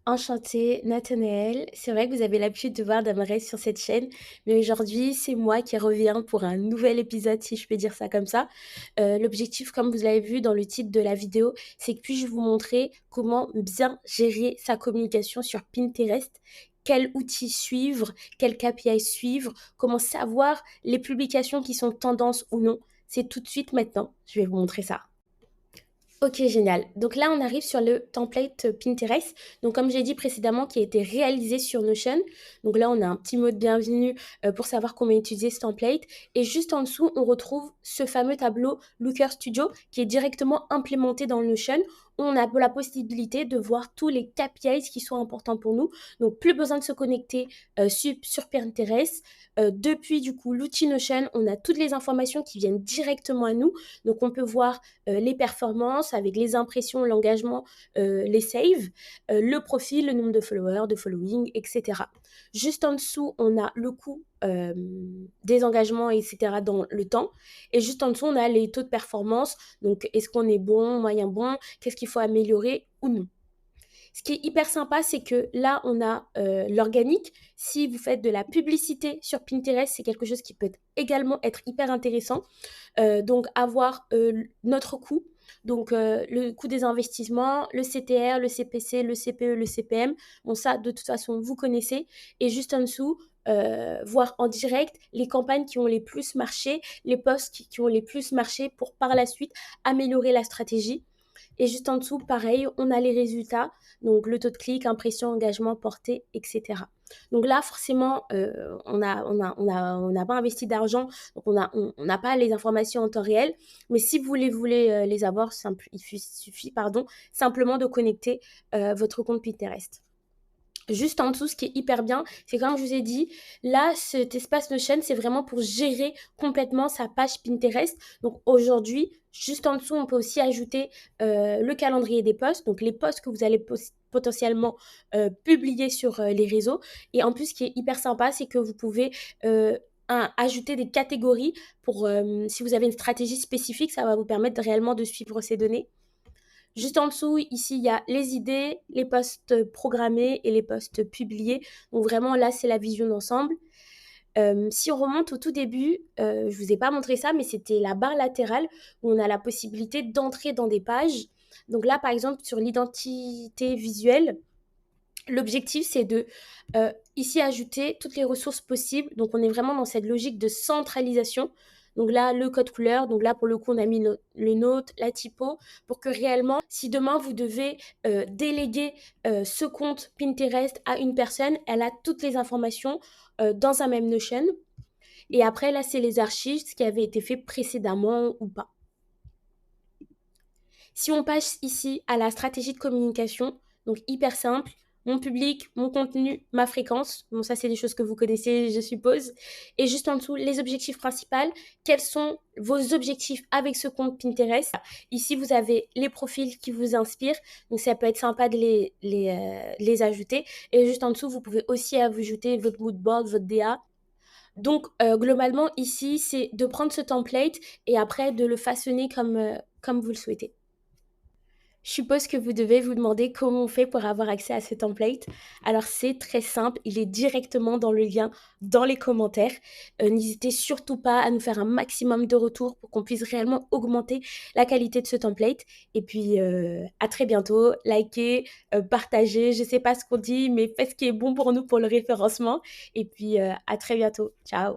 Enchantée, Nathanaël. C'est vrai que vous avez l'habitude de voir Damares sur cette chaîne, mais aujourd'hui, c'est moi qui reviens pour un nouvel épisode, si je peux dire ça comme ça. L'objectif, comme vous l'avez vu dans le titre de la vidéo, c'est que puis-je vous montrer comment bien gérer sa communication sur Pinterest, quels outils suivre, quels KPI suivre, comment savoir les publications qui sont tendances ou non. C'est tout de suite maintenant. Je vais vous montrer ça. Ok, génial. Donc là, on arrive sur le template Pinterest. Donc comme j'ai dit précédemment, qui a été réalisé sur Notion. Donc là, on a un petit mot de bienvenue pour savoir comment utiliser ce template. Et juste en dessous, on retrouve ce fameux tableau Looker Studio qui est directement implémenté dans Notion, où on a la possibilité de voir tous les KPIs qui sont importants pour nous. Donc plus besoin de se connecter sur Pinterest. Depuis du coup l'outil Notion, on a toutes les informations qui viennent directement à nous. Donc on peut voir les performances avec les impressions, l'engagement, les saves, le profil, le nombre de followers, de following, etc. Juste en dessous, on a le coût des engagements, etc. dans le temps. Et juste en dessous, on a les taux de performance. Donc, est-ce qu'on est bon, moyen bon, qu'est-ce qu'il faut améliorer ou non. Ce qui est hyper sympa, c'est que là, on a l'organique. Si vous faites de la publicité sur Pinterest, c'est quelque chose qui peut également être hyper intéressant. Donc, avoir notre coût, donc le coût des investissements, le CTR, le CPC, le CPE, le CPM. Bon, ça, de toute façon, vous connaissez. Et juste en dessous, voir en direct les campagnes qui ont les plus marché, les posts qui ont les plus marché pour par la suite améliorer la stratégie. Et juste en dessous, pareil, on a les résultats, donc le taux de clic, impression, engagement, portée, etc. Donc là, forcément, on n'a pas investi d'argent, donc on n'a pas les informations en temps réel. Mais si vous voulez les avoir, il suffit simplement de connecter votre compte Pinterest. Juste en dessous, ce qui est hyper bien, c'est comme je vous ai dit, là, cet espace Notion, c'est vraiment pour gérer complètement sa page Pinterest. Donc aujourd'hui, juste en dessous, on peut aussi ajouter le calendrier des posts, donc les posts que vous allez potentiellement publier sur les réseaux. Et en plus, ce qui est hyper sympa, c'est que vous pouvez ajouter des catégories pour, si vous avez une stratégie spécifique, ça va vous permettre réellement de suivre ces données. Juste en dessous, ici, il y a les idées, les posts programmés et les posts publiés. Donc vraiment, là, c'est la vision d'ensemble. Si on remonte au tout début, je ne vous ai pas montré ça, mais c'était la barre latérale où on a la possibilité d'entrer dans des pages. Donc là, par exemple, sur l'identité visuelle, l'objectif, c'est de ici ajouter toutes les ressources possibles. Donc, on est vraiment dans cette logique de centralisation. Donc là, le code couleur. Donc là, pour le coup, on a mis les notes, la typo, pour que réellement, si demain, vous devez déléguer ce compte Pinterest à une personne, elle a toutes les informations dans un même Notion. Et après, là, c'est les archives, ce qui avait été fait précédemment ou pas. Si on passe ici à la stratégie de communication, donc hyper simple, mon public, mon contenu, ma fréquence. Bon, ça, c'est des choses que vous connaissez, je suppose. Et juste en dessous, les objectifs principaux. Quels sont vos objectifs avec ce compte Pinterest? Ici, vous avez les profils qui vous inspirent. Donc, ça peut être sympa de les ajouter. Et juste en dessous, vous pouvez aussi ajouter votre mood board, votre DA. Donc, globalement, ici, c'est de prendre ce template et après de le façonner comme vous le souhaitez. Je suppose que vous devez vous demander comment on fait pour avoir accès à ce template. Alors c'est très simple, il est directement dans le lien dans les commentaires. N'hésitez surtout pas à nous faire un maximum de retours pour qu'on puisse réellement augmenter la qualité de ce template. Et puis à très bientôt, likez, partagez, je ne sais pas ce qu'on dit, mais faites ce qui est bon pour nous pour le référencement. Et puis à très bientôt, ciao.